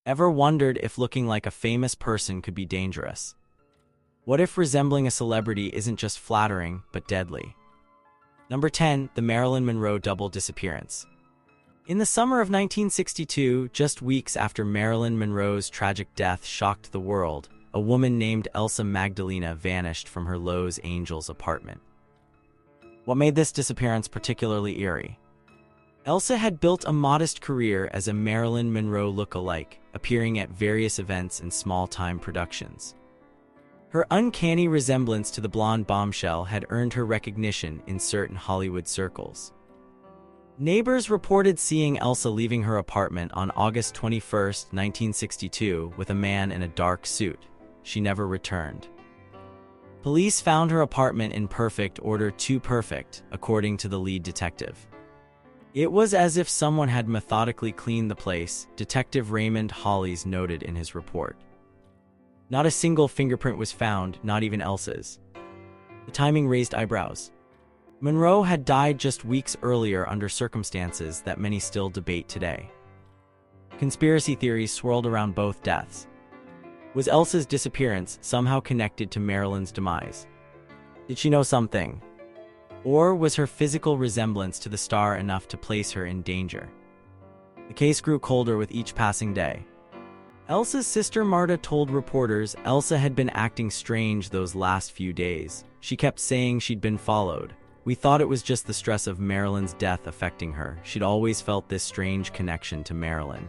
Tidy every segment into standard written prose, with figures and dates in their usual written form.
Ever wondered if looking like a famous person could be dangerous? What if resembling a celebrity isn't just flattering, but deadly? Number 10. The Marilyn Monroe double disappearance. In the summer of 1962, just weeks after Marilyn Monroe's tragic death shocked the world, a woman named Elsa Magdalena vanished from her Los Angeles apartment. What made this disappearance particularly eerie? Elsa had built a modest career as a Marilyn Monroe look-alike, appearing at various events and small-time productions. Her uncanny resemblance to the blonde bombshell had earned her recognition in certain Hollywood circles. Neighbors reported seeing Elsa leaving her apartment on August 21, 1962, with a man in a dark suit. She never returned. Police found her apartment in perfect order, too perfect, according to the lead detective. It was as if someone had methodically cleaned the place, Detective Raymond Hollies noted in his report. Not a single fingerprint was found, not even Elsa's. The timing raised eyebrows. Monroe had died just weeks earlier under circumstances that many still debate today. Conspiracy theories swirled around both deaths. Was Elsa's disappearance somehow connected to Marilyn's demise? Did she know something? Or was her physical resemblance to the star enough to place her in danger? The case grew colder with each passing day. Elsa's sister Marta told reporters Elsa had been acting strange those last few days. She kept saying she'd been followed. We thought it was just the stress of Marilyn's death affecting her. She'd always felt this strange connection to Marilyn.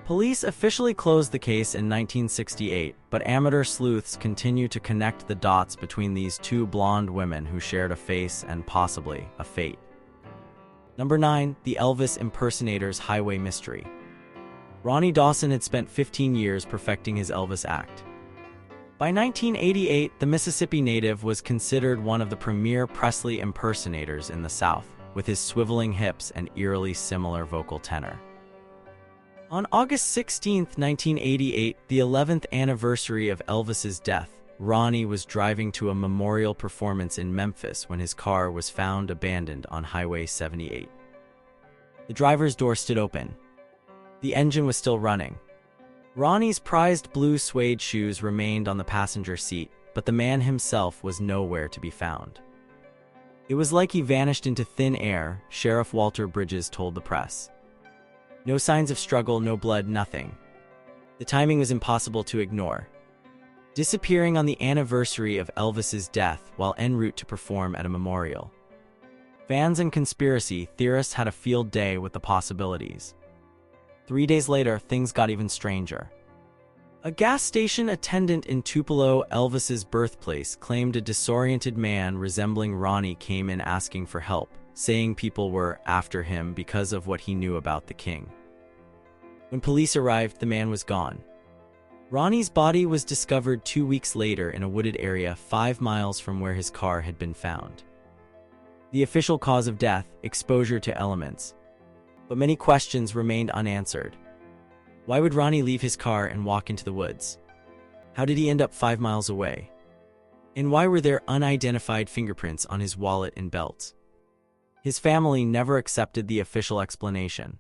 Police officially closed the case in 1968, but amateur sleuths continue to connect the dots between these two blonde women who shared a face and possibly a fate. Number 9. The Elvis impersonator's highway mystery. Ronnie Dawson had spent 15 years perfecting his Elvis act. By 1988, the Mississippi native was considered one of the premier Presley impersonators in the South, with his swiveling hips and eerily similar vocal tenor. On August 16, 1988, the 11th anniversary of Elvis's death, Ronnie was driving to a memorial performance in Memphis when his car was found abandoned on Highway 78. The driver's door stood open. The engine was still running. Ronnie's prized blue suede shoes remained on the passenger seat, but the man himself was nowhere to be found. It was like he vanished into thin air, Sheriff Walter Bridges told the press. No signs of struggle, no blood, nothing. The timing was impossible to ignore. Disappearing on the anniversary of Elvis's death while en route to perform at a memorial. Fans and conspiracy theorists had a field day with the possibilities. 3 days later, things got even stranger. A gas station attendant in Tupelo, Elvis's birthplace, claimed a disoriented man resembling Ronnie came in asking for help, saying people were after him because of what he knew about the king. When police arrived, the man was gone. Ronnie's body was discovered 2 weeks later in a wooded area 5 miles from where his car had been found. The official cause of death, exposure to elements. But many questions remained unanswered. Why would Ronnie leave his car and walk into the woods? How did he end up 5 miles away? And why were there unidentified fingerprints on his wallet and belt? His family never accepted the official explanation.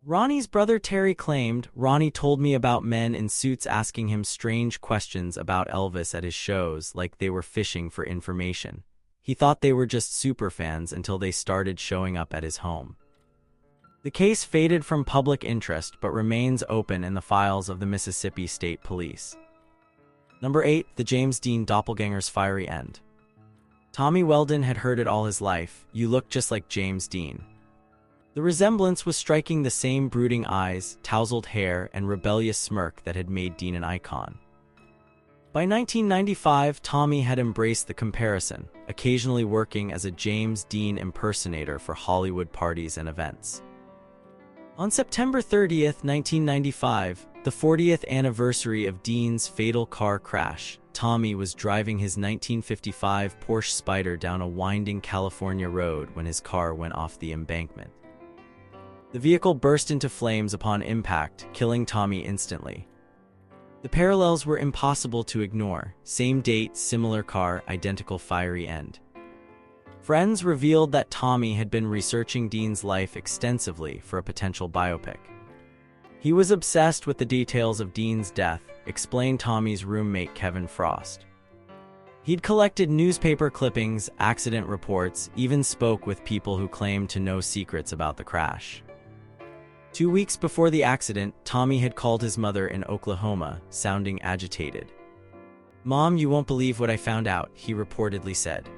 Ronnie's brother Terry claimed, "Ronnie told me about men in suits asking him strange questions about Elvis at his shows like they were fishing for information. He thought they were just superfans until they started showing up at his home." The case faded from public interest but remains open in the files of the Mississippi State Police. Number 8. The James Dean doppelganger's fiery end. Tommy Weldon had heard it all his life, "You look just like James Dean." The resemblance was striking, the same brooding eyes, tousled hair, and rebellious smirk that had made Dean an icon. By 1995, Tommy had embraced the comparison, occasionally working as a James Dean impersonator for Hollywood parties and events. On September 30, 1995, the 40th anniversary of Dean's fatal car crash, Tommy was driving his 1955 Porsche Spyder down a winding California road when his car went off the embankment. The vehicle burst into flames upon impact, killing Tommy instantly. The parallels were impossible to ignore. Same date, similar car, identical fiery end. Friends revealed that Tommy had been researching Dean's life extensively for a potential biopic. He was obsessed with the details of Dean's death, explained Tommy's roommate Kevin Frost. He'd collected newspaper clippings, accident reports, even spoke with people who claimed to know secrets about the crash. 2 weeks before the accident, Tommy had called his mother in Oklahoma, sounding agitated. "Mom, you won't believe what I found out," he reportedly said.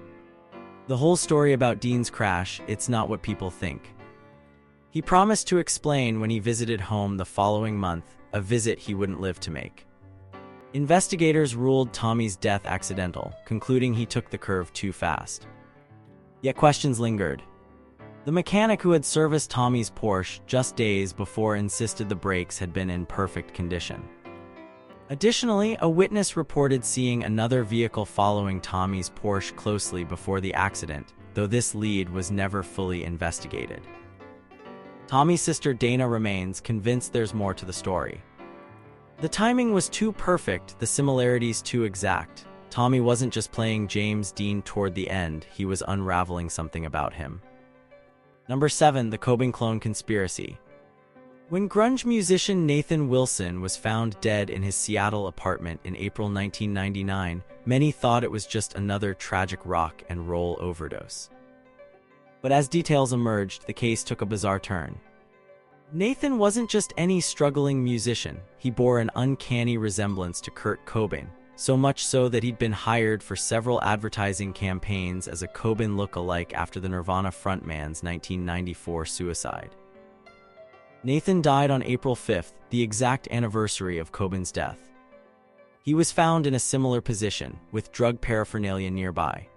"The whole story about Dean's crash, it's not what people think." He promised to explain when he visited home the following month, a visit he wouldn't live to make. Investigators ruled Tommy's death accidental, concluding he took the curve too fast. Yet questions lingered. The mechanic who had serviced Tommy's Porsche just days before insisted the brakes had been in perfect condition. Additionally, a witness reported seeing another vehicle following Tommy's Porsche closely before the accident, though this lead was never fully investigated. Tommy's sister Dana remains convinced there's more to the story. The timing was too perfect, the similarities too exact. Tommy wasn't just playing James Dean toward the end, he was unraveling something about him. Number 7. The Cobain clone conspiracy. When grunge musician Nathan Wilson was found dead in his Seattle apartment in April 1999, many thought it was just another tragic rock and roll overdose. But as details emerged, the case took a bizarre turn. Nathan wasn't just any struggling musician, he bore an uncanny resemblance to Kurt Cobain, so much so that he'd been hired for several advertising campaigns as a Cobain look-alike after the Nirvana frontman's 1994 suicide. Nathan died on April 5th, the exact anniversary of Cobain's death. He was found in a similar position, with drug paraphernalia nearby.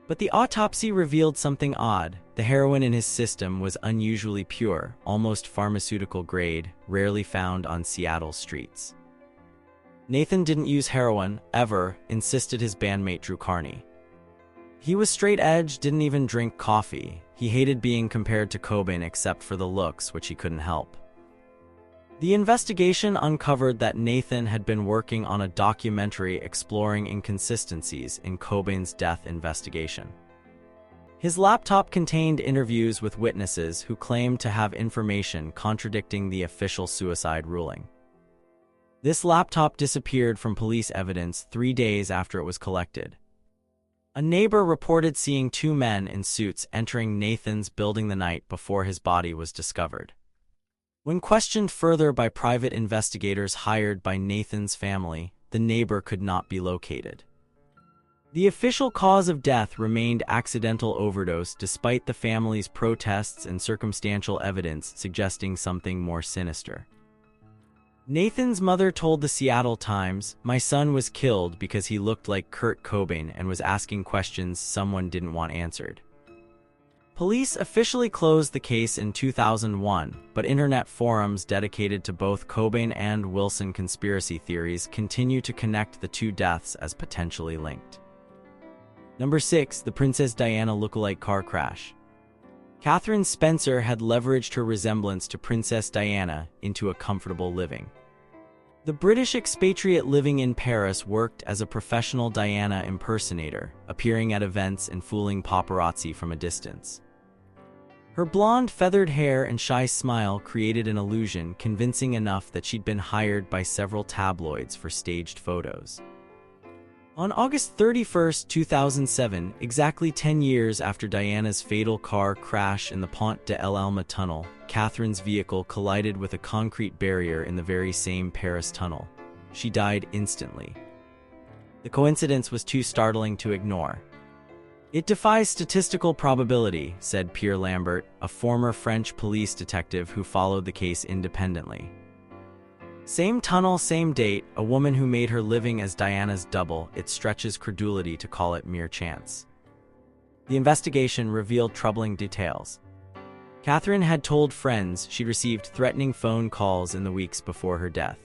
But the autopsy revealed something odd. The heroin in his system was unusually pure, almost pharmaceutical grade, rarely found on Seattle's streets. Nathan didn't use heroin, ever, insisted his bandmate Drew Carney. He was straight edge, didn't even drink coffee. He hated being compared to Cobain except for the looks, which he couldn't help. The investigation uncovered that Nathan had been working on a documentary exploring inconsistencies in Cobain's death investigation. His laptop contained interviews with witnesses who claimed to have information contradicting the official suicide ruling. This laptop disappeared from police evidence 3 days after it was collected. A neighbor reported seeing 2 men in suits entering Nathan's building the night before his body was discovered. When questioned further by private investigators hired by Nathan's family, the neighbor could not be located. The official cause of death remained accidental overdose despite the family's protests and circumstantial evidence suggesting something more sinister. Nathan's mother told the Seattle Times, "My son was killed because he looked like Kurt Cobain and was asking questions someone didn't want answered." Police officially closed the case in 2001, but internet forums dedicated to both Cobain and Wilson conspiracy theories continue to connect the 2 deaths as potentially linked. Number 6. The Princess Diana lookalike car crash. Catherine Spencer had leveraged her resemblance to Princess Diana into a comfortable living. The British expatriate living in Paris worked as a professional Diana impersonator, appearing at events and fooling paparazzi from a distance. Her blonde, feathered hair and shy smile created an illusion convincing enough that she'd been hired by several tabloids for staged photos. On August 31, 2007, exactly 10 years after Diana's fatal car crash in the Pont de l'Alma tunnel, Catherine's vehicle collided with a concrete barrier in the very same Paris tunnel. She died instantly. The coincidence was too startling to ignore. "It defies statistical probability," said Pierre Lambert, a former French police detective who followed the case independently. "Same tunnel, same date, a woman who made her living as Diana's double, it stretches credulity to call it mere chance." The investigation revealed troubling details. Catherine had told friends she'd received threatening phone calls in the weeks before her death.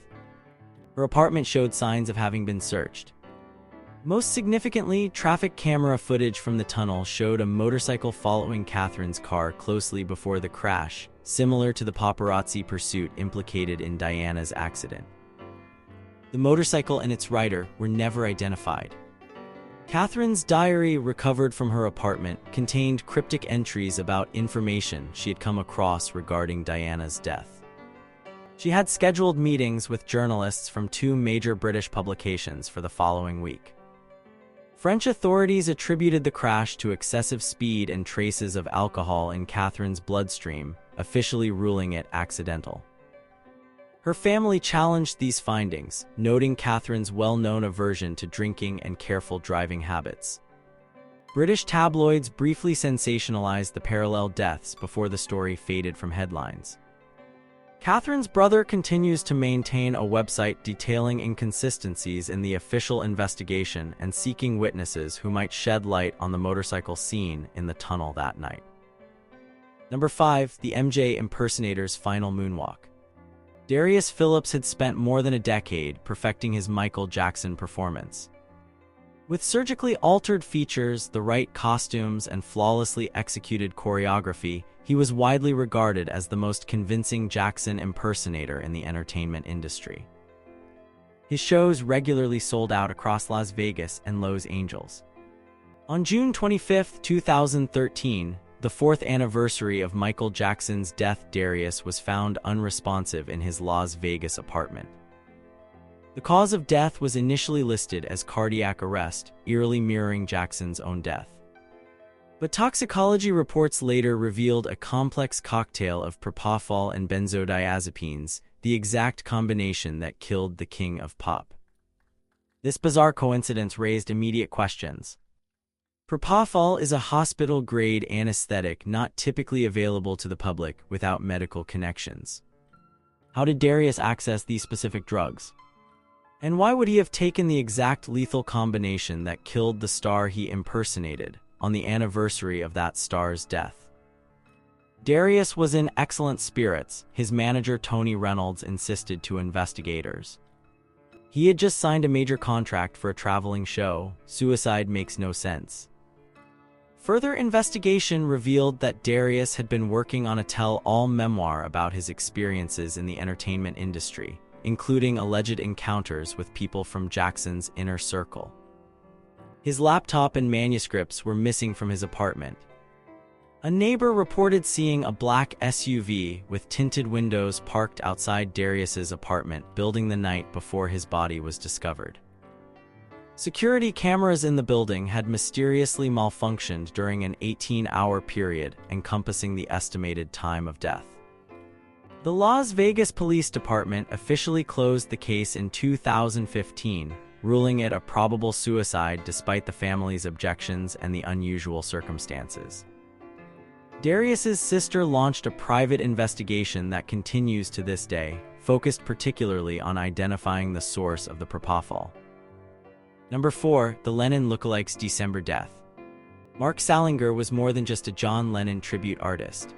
Her apartment showed signs of having been searched. Most significantly, traffic camera footage from the tunnel showed a motorcycle following Catherine's car closely before the crash, similar to the paparazzi pursuit implicated in Diana's accident. The motorcycle and its rider were never identified. Catherine's diary, recovered from her apartment, contained cryptic entries about information she had come across regarding Diana's death. She had scheduled meetings with journalists from two major British publications for the following week. French authorities attributed the crash to excessive speed and traces of alcohol in Catherine's bloodstream, officially ruling it accidental. Her family challenged these findings, noting Catherine's well-known aversion to drinking and careful driving habits. British tabloids briefly sensationalized the parallel deaths before the story faded from headlines. Catherine's brother continues to maintain a website detailing inconsistencies in the official investigation and seeking witnesses who might shed light on the motorcycle scene in the tunnel that night. Number 5. The MJ impersonator's final moonwalk. Darius Phillips had spent more than a decade perfecting his Michael Jackson performance. With surgically altered features, the right costumes, and flawlessly executed choreography, he was widely regarded as the most convincing Jackson impersonator in the entertainment industry. His shows regularly sold out across Las Vegas and Los Angeles. On June 25, 2013, the fourth anniversary of Michael Jackson's death, Darius was found unresponsive in his Las Vegas apartment. The cause of death was initially listed as cardiac arrest, eerily mirroring Jackson's own death. But toxicology reports later revealed a complex cocktail of propofol and benzodiazepines, the exact combination that killed the king of pop. This bizarre coincidence raised immediate questions. Propofol is a hospital-grade anesthetic not typically available to the public without medical connections. How did Darius access these specific drugs? And why would he have taken the exact lethal combination that killed the star he impersonated on the anniversary of that star's death? Darius was in excellent spirits, his manager Tony Reynolds insisted to investigators. He had just signed a major contract for a traveling show. Suicide makes no sense. Further investigation revealed that Darius had been working on a tell-all memoir about his experiences in the entertainment industry, including alleged encounters with people from Jackson's inner circle. His laptop and manuscripts were missing from his apartment. A neighbor reported seeing a black SUV with tinted windows parked outside Darius's apartment building the night before his body was discovered. Security cameras in the building had mysteriously malfunctioned during an 18-hour period encompassing the estimated time of death. The Las Vegas Police Department officially closed the case in 2015, ruling it a probable suicide despite the family's objections and the unusual circumstances. Darius's sister launched a private investigation that continues to this day, focused particularly on identifying the source of the propofol. Number 4. The Lennon lookalike's December death. Mark Salinger was more than just a John Lennon tribute artist.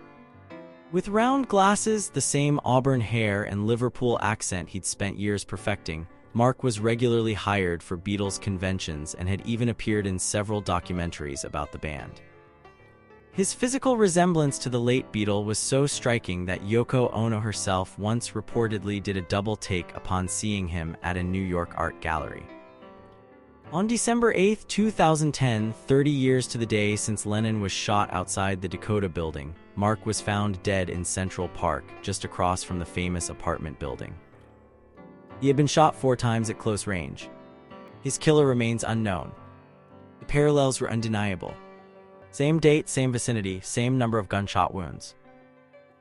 With round glasses, the same auburn hair, and Liverpool accent he'd spent years perfecting, Mark was regularly hired for Beatles conventions and had even appeared in several documentaries about the band. His physical resemblance to the late Beatle was so striking that Yoko Ono herself once reportedly did a double take upon seeing him at a New York art gallery. On December 8, 2010, 30 years to the day since Lennon was shot outside the Dakota Building, Mark was found dead in Central Park, just across from the famous apartment building. He had been shot 4 times at close range. His killer remains unknown. The parallels were undeniable. Same date, same vicinity, same number of gunshot wounds.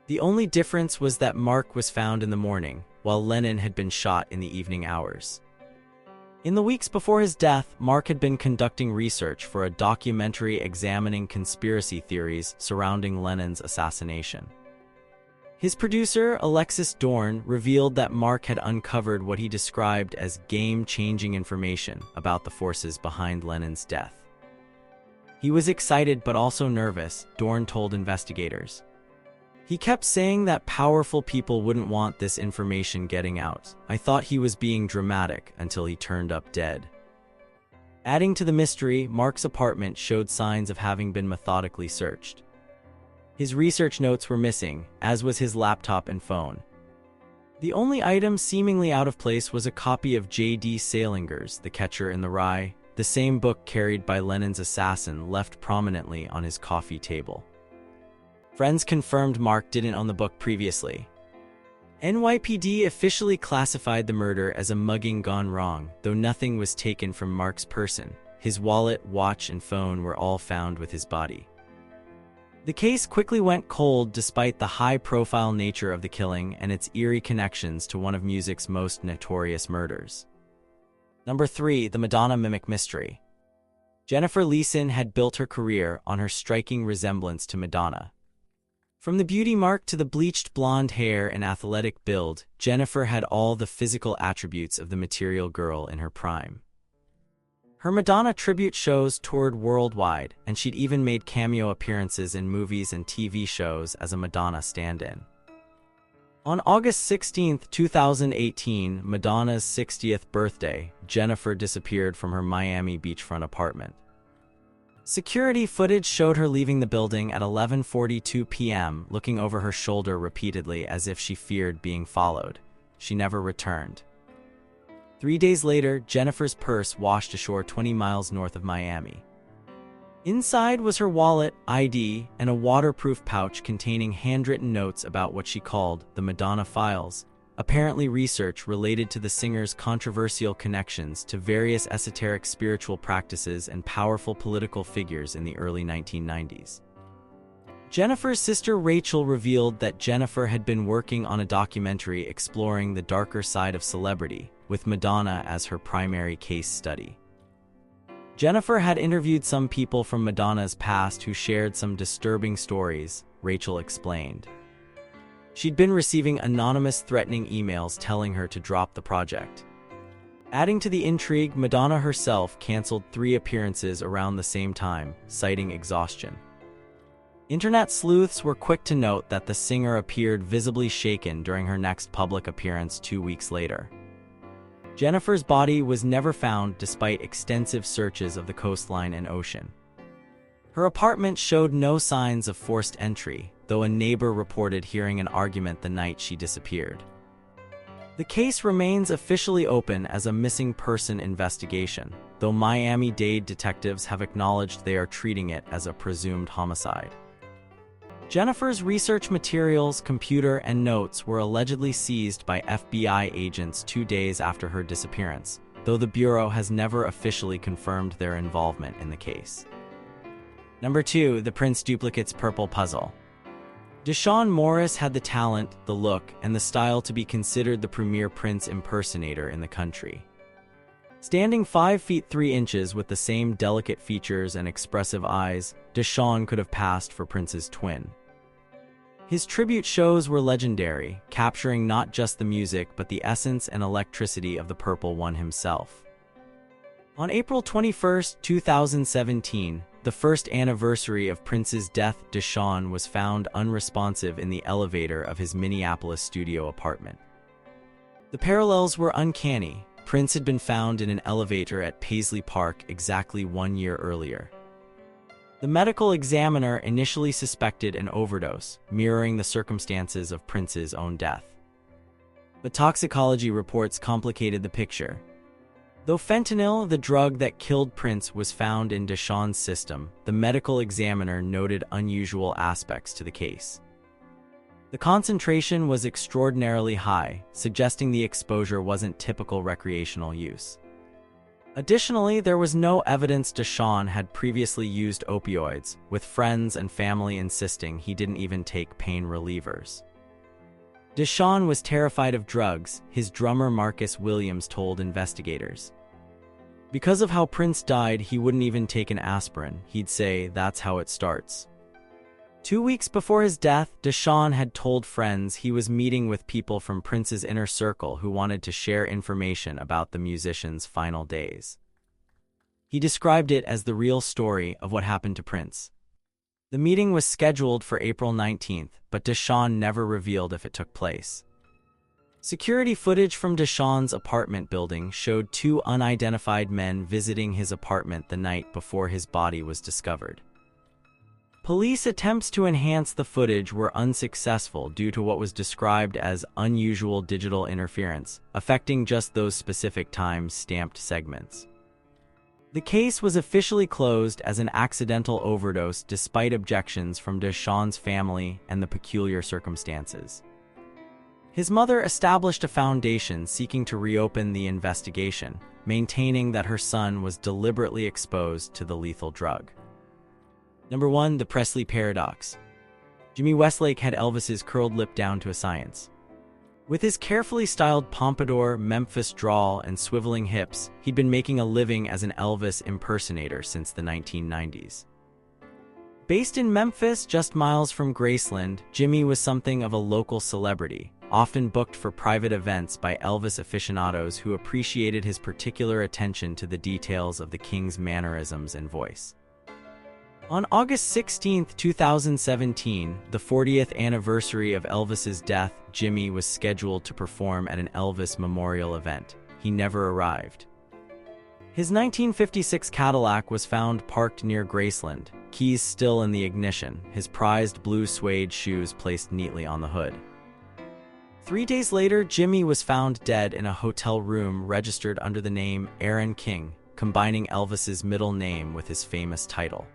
The only difference was that Mark was found in the morning, while Lennon had been shot in the evening hours. In the weeks before his death, Mark had been conducting research for a documentary examining conspiracy theories surrounding Lennon's assassination. His producer, Alexis Dorn, revealed that Mark had uncovered what he described as game-changing information about the forces behind Lennon's death. He was excited but also nervous, Dorn told investigators. He kept saying that powerful people wouldn't want this information getting out. I thought he was being dramatic until he turned up dead. Adding to the mystery, Mark's apartment showed signs of having been methodically searched. His research notes were missing, as was his laptop and phone. The only item seemingly out of place was a copy of J.D. Salinger's The Catcher in the Rye, the same book carried by Lennon's assassin left prominently on his coffee table. Friends confirmed Mark didn't own the book previously. NYPD officially classified the murder as a mugging gone wrong, though nothing was taken from Mark's person. His wallet, watch, and phone were all found with his body. The case quickly went cold despite the high-profile nature of the killing and its eerie connections to one of music's most notorious murders. Number 3. The Madonna Mimic Mystery. Jennifer Leeson had built her career on her striking resemblance to Madonna. From the beauty mark to the bleached blonde hair and athletic build, Jennifer had all the physical attributes of the material girl in her prime. Her Madonna tribute shows toured worldwide, and she'd even made cameo appearances in movies and TV shows as a Madonna stand-in. On August 16, 2018, Madonna's 60th birthday, Jennifer disappeared from her Miami beachfront apartment. Security footage showed her leaving the building at 11:42 p.m., looking over her shoulder repeatedly as if she feared being followed. She never returned. 3 days later, Jennifer's purse washed ashore 20 miles north of Miami. Inside was her wallet, ID, and a waterproof pouch containing handwritten notes about what she called the Madonna Files, apparently research related to the singer's controversial connections to various esoteric spiritual practices and powerful political figures in the early 1990s. Jennifer's sister Rachel revealed that Jennifer had been working on a documentary exploring the darker side of celebrity, with Madonna as her primary case study. Jennifer had interviewed some people from Madonna's past who shared some disturbing stories, Rachel explained. She'd been receiving anonymous threatening emails telling her to drop the project. Adding to the intrigue, Madonna herself canceled 3 appearances around the same time, citing exhaustion. Internet sleuths were quick to note that the singer appeared visibly shaken during her next public appearance 2 weeks later. Jennifer's body was never found despite extensive searches of the coastline and ocean. Her apartment showed no signs of forced entry, though a neighbor reported hearing an argument the night she disappeared. The case remains officially open as a missing person investigation, though Miami-Dade detectives have acknowledged they are treating it as a presumed homicide. Jennifer's research materials, computer, and notes were allegedly seized by FBI agents 2 days after her disappearance, though the Bureau has never officially confirmed their involvement in the case. Number 2. The Prince Duplicate's Purple Puzzle. Deshaun Morris had the talent, the look, and the style to be considered the premier Prince impersonator in the country. Standing 5 feet 3 inches with the same delicate features and expressive eyes, Deshaun could have passed for Prince's twin. His tribute shows were legendary, capturing not just the music but the essence and electricity of the Purple One himself. On April 21, 2017, the first anniversary of Prince's death, Deshaun was found unresponsive in the elevator of his Minneapolis studio apartment. The parallels were uncanny. Prince had been found in an elevator at Paisley Park exactly 1 year earlier. The medical examiner initially suspected an overdose, mirroring the circumstances of Prince's own death. But toxicology reports complicated the picture. Though fentanyl, the drug that killed Prince, was found in Deshaun's system, the medical examiner noted unusual aspects to the case. The concentration was extraordinarily high, suggesting the exposure wasn't typical recreational use. Additionally, there was no evidence Deshaun had previously used opioids, with friends and family insisting he didn't even take pain relievers. Deshaun was terrified of drugs, his drummer Marcus Williams told investigators. Because of how Prince died, he wouldn't even take an aspirin. He'd say, "That's how it starts." 2 weeks before his death, Deshaun had told friends he was meeting with people from Prince's inner circle who wanted to share information about the musician's final days. He described it as the real story of what happened to Prince. The meeting was scheduled for April 19th, but Deshaun never revealed if it took place. Security footage from Deshaun's apartment building showed 2 unidentified men visiting his apartment the night before his body was discovered. Police attempts to enhance the footage were unsuccessful due to what was described as unusual digital interference, affecting just those specific time-stamped segments. The case was officially closed as an accidental overdose despite objections from Deshaun's family and the peculiar circumstances. His mother established a foundation seeking to reopen the investigation, maintaining that her son was deliberately exposed to the lethal drug. Number 1. The Presley Paradox. Jimmy Westlake had Elvis's curled lip down to a science. With his carefully styled pompadour, Memphis drawl, and swiveling hips, he'd been making a living as an Elvis impersonator since the 1990s. Based in Memphis, just miles from Graceland, Jimmy was something of a local celebrity, often booked for private events by Elvis aficionados who appreciated his particular attention to the details of the king's mannerisms and voice. On August 16, 2017, the 40th anniversary of Elvis's death, Jimmy was scheduled to perform at an Elvis memorial event. He never arrived. His 1956 Cadillac was found parked near Graceland, keys still in the ignition, his prized blue suede shoes placed neatly on the hood. 3 days later, Jimmy was found dead in a hotel room registered under the name Aaron King, combining Elvis's middle name with his famous title.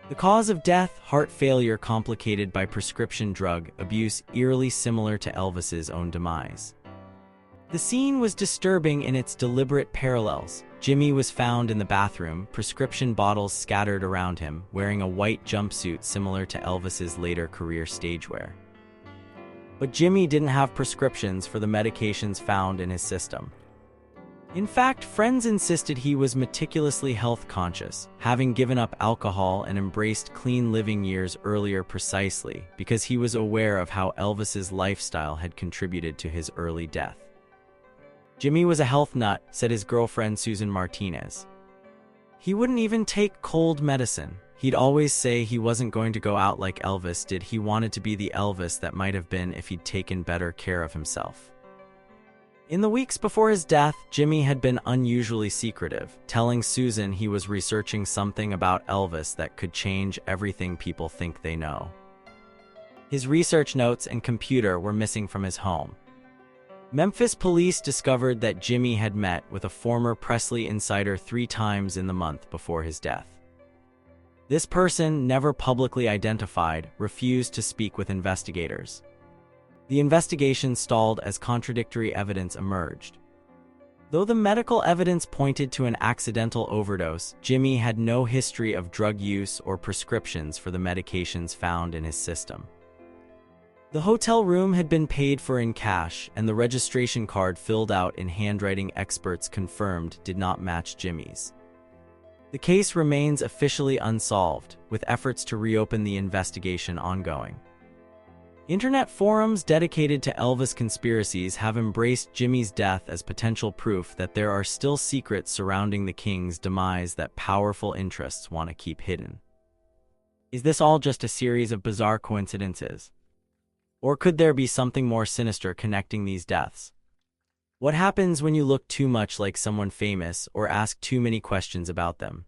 The cause of death, heart failure complicated by prescription drug abuse, eerily similar to Elvis's own demise. The scene was disturbing in its deliberate parallels. Jimmy was found in the bathroom, prescription bottles scattered around him, wearing a white jumpsuit similar to Elvis's later career stagewear. But Jimmy didn't have prescriptions for the medications found in his system. In fact, friends insisted he was meticulously health-conscious, having given up alcohol and embraced clean living years earlier precisely because he was aware of how Elvis's lifestyle had contributed to his early death. Jimmy was a health nut, said his girlfriend Susan Martinez. He wouldn't even take cold medicine. He'd always say he wasn't going to go out like Elvis did. He wanted to be the Elvis that might have been if he'd taken better care of himself. In the weeks before his death, Jimmy had been unusually secretive, telling Susan he was researching something about Elvis that could change everything people think they know. His research notes and computer were missing from his home. Memphis police discovered that Jimmy had met with a former Presley insider 3 times in the month before his death. This person, never publicly identified, refused to speak with investigators. The investigation stalled as contradictory evidence emerged. Though the medical evidence pointed to an accidental overdose, Jimmy had no history of drug use or prescriptions for the medications found in his system. The hotel room had been paid for in cash, and the registration card filled out in handwriting experts confirmed did not match Jimmy's. The case remains officially unsolved, with efforts to reopen the investigation ongoing. Internet forums dedicated to Elvis conspiracies have embraced Jimmy's death as potential proof that there are still secrets surrounding the king's demise that powerful interests want to keep hidden. Is this all just a series of bizarre coincidences? Or could there be something more sinister connecting these deaths? What happens when you look too much like someone famous or ask too many questions about them?